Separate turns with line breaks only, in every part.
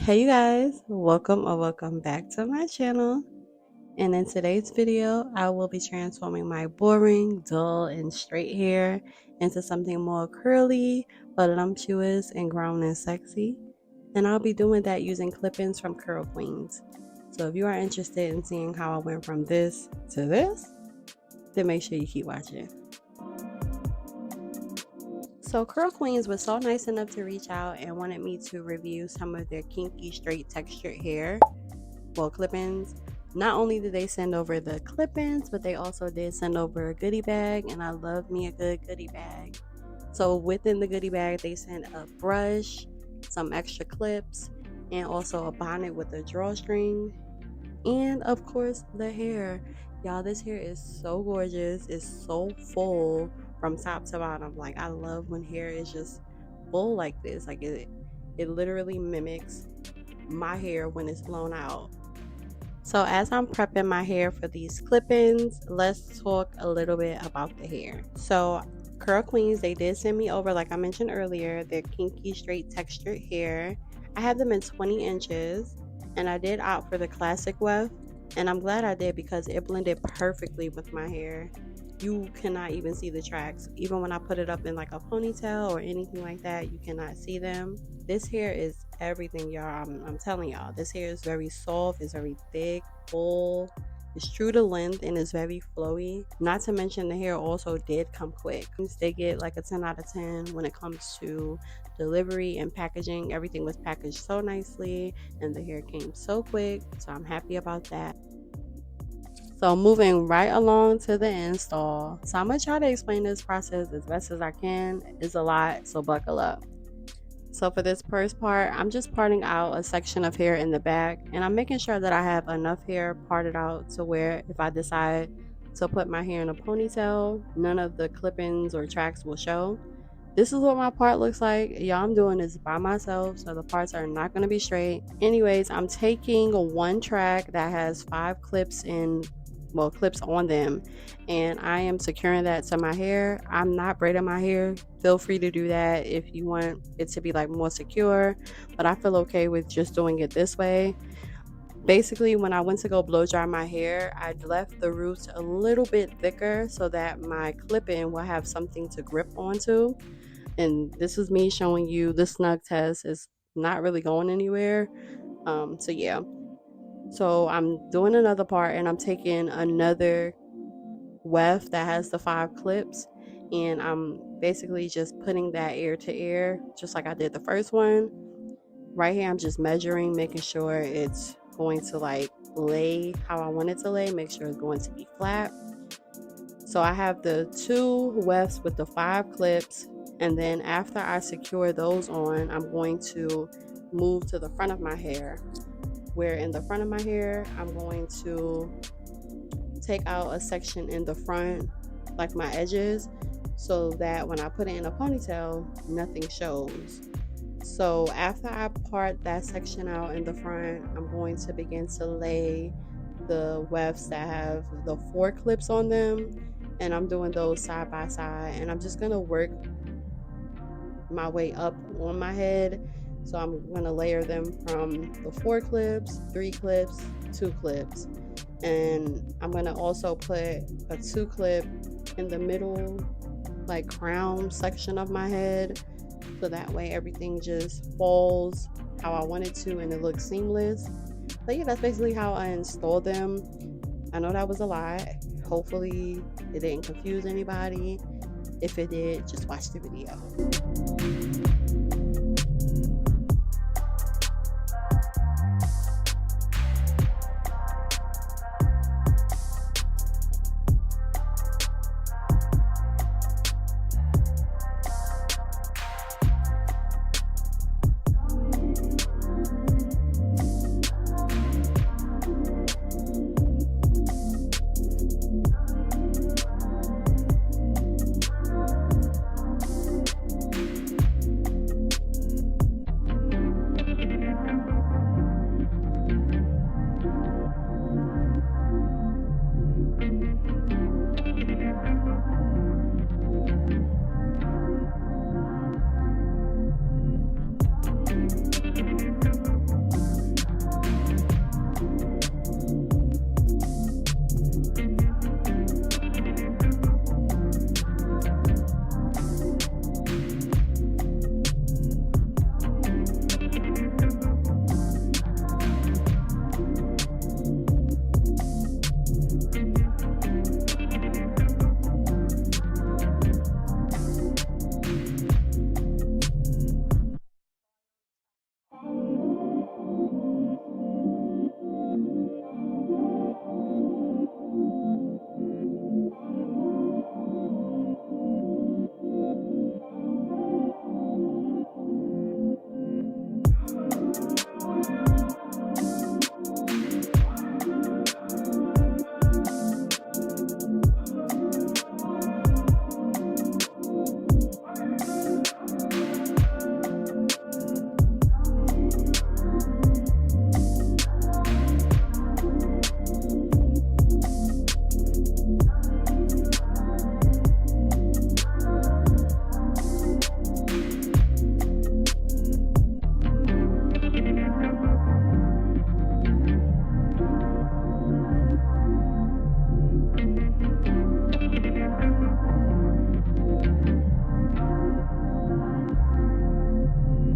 Hey you guys, welcome or welcome back to my channel. And in today's video, I will be transforming my boring, dull, and straight hair into something more curly, voluptuous, and grown and sexy. And I'll be doing that using clip-ins from Curlsqueen. So if you are interested in seeing how I went from this to this, then make sure you keep watching. So Curlsqueen was so nice enough to reach out and wanted me to review some of their kinky straight textured hair, well, clip-ins. Not only did they send over the clip-ins, but they also did send over a goodie bag, and I love me a good goodie bag. So within the goodie bag, they sent a brush, some extra clips, and also a bonnet with a drawstring, and of course the hair. Y'all, this hair is so gorgeous. It's so full from top to bottom. Like, I love when hair is just full like this. Like, it literally mimics my hair when it's blown out. So as I'm prepping my hair for these clip-ins, let's talk a little bit about the hair. So Curlsqueen, they did send me over, like I mentioned earlier, their kinky straight textured hair. I have them in 20 inches, and I did opt for the classic weft, and I'm glad I did because it blended perfectly with my hair. You cannot even see the tracks. Even when I put it up in like a ponytail or anything like that, you cannot see them. This hair is everything, y'all. I'm telling y'all, this hair is very soft, it's very thick, full, it's true to length, and it's very flowy. Not to mention the hair also did come quick. They get like a 10 out of 10 when it comes to delivery and packaging. Everything was packaged so nicely and the hair came so quick, so I'm happy about that. So moving right along to the install. So I'm gonna try to explain this process as best as I can. It's a lot, so buckle up. So for this first part, I'm just parting out a section of hair in the back, and I'm making sure that I have enough hair parted out to where if I decide to put my hair in a ponytail, none of the clip-ins or tracks will show. This is what my part looks like. Y'all, I'm doing this by myself, so the parts are not going to be straight. Anyways, I'm taking one track that has 5 clips clips on them, and I am securing that to my hair. I'm not braiding my hair. Feel free to do that if you want it to be like more secure, but I feel okay with just doing it this way. Basically, when I went to go blow dry my hair, I left the roots a little bit thicker so that my clip-in will have something to grip onto. And this is me showing you the snug test is not really going anywhere. So yeah. So I'm doing another part, and I'm taking another weft that has the 5 clips, and I'm basically just putting that ear to ear just like I did the first one. Right here I'm just measuring, making sure it's going to like lay how I want it to lay, make sure it's going to be flat. So I have the 2 wefts with the 5 clips, and then after I secure those on, I'm going to move to the front of my hair, where in the front of my hair I'm going to take out a section in the front, like my edges, so that when I put it in a ponytail, nothing shows. So after I part that section out in the front, I'm going to begin to lay the wefts that have the 4 clips on them, and I'm doing those side by side, and I'm just gonna work my way up on my head. So I'm going to layer them from the 4 clips, 3 clips, 2 clips. And I'm going to also put a 2 clip in the middle, like crown section of my head. So that way everything just falls how I want it to and it looks seamless. But yeah, that's basically how I installed them. I know that was a lot. Hopefully it didn't confuse anybody. If it did, just watch the video.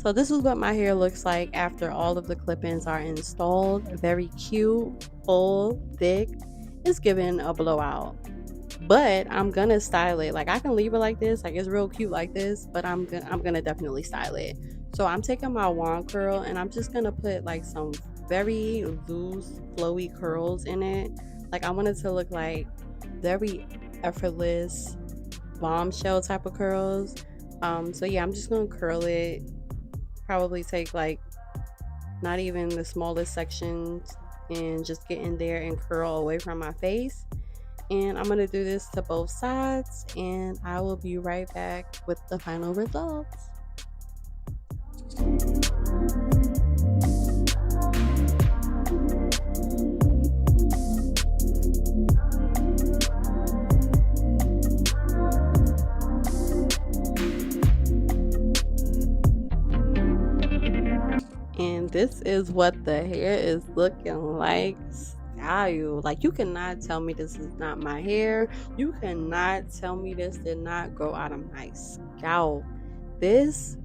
So this is what my hair looks like after all of the clip-ins are installed. Very cute, full, thick. It's giving a blowout. But I'm gonna style it. Like I can leave it like this, like it's real cute like this, but I'm gonna definitely style it. So I'm taking my wand curl and I'm just gonna put like some very loose, flowy curls in it. Like I want it to look like very effortless bombshell type of curls. So yeah, I'm just gonna curl it. Probably take like not even the smallest sections and just get in there and curl away from my face. And I'm going to do this to both sides and I will be right back with the final results. And this is what the hair is looking like. Style. Like you cannot tell me this is not my hair. You cannot tell me this did not grow out of my scalp. This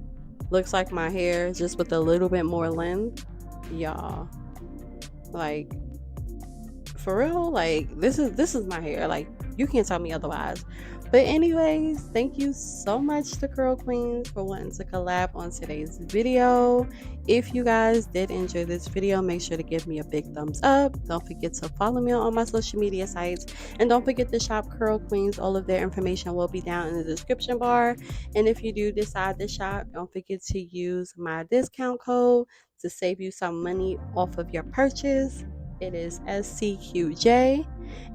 looks like my hair just with a little bit more length. Y'all. Like for real, like this is my hair. Like you can't tell me otherwise. But anyways, thank you so much to Curlsqueen for wanting to collab on today's video. If you guys did enjoy this video, make sure to give me a big thumbs up. Don't forget to follow me on all my social media sites. And don't forget to shop Curlsqueen. All of their information will be down in the description bar. And if you do decide to shop, don't forget to use my discount code to save you some money off of your purchase. It is SCQJ.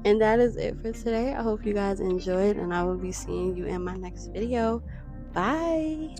And that is it for today. I hope you guys enjoyed and I will be seeing you in my next video. Bye.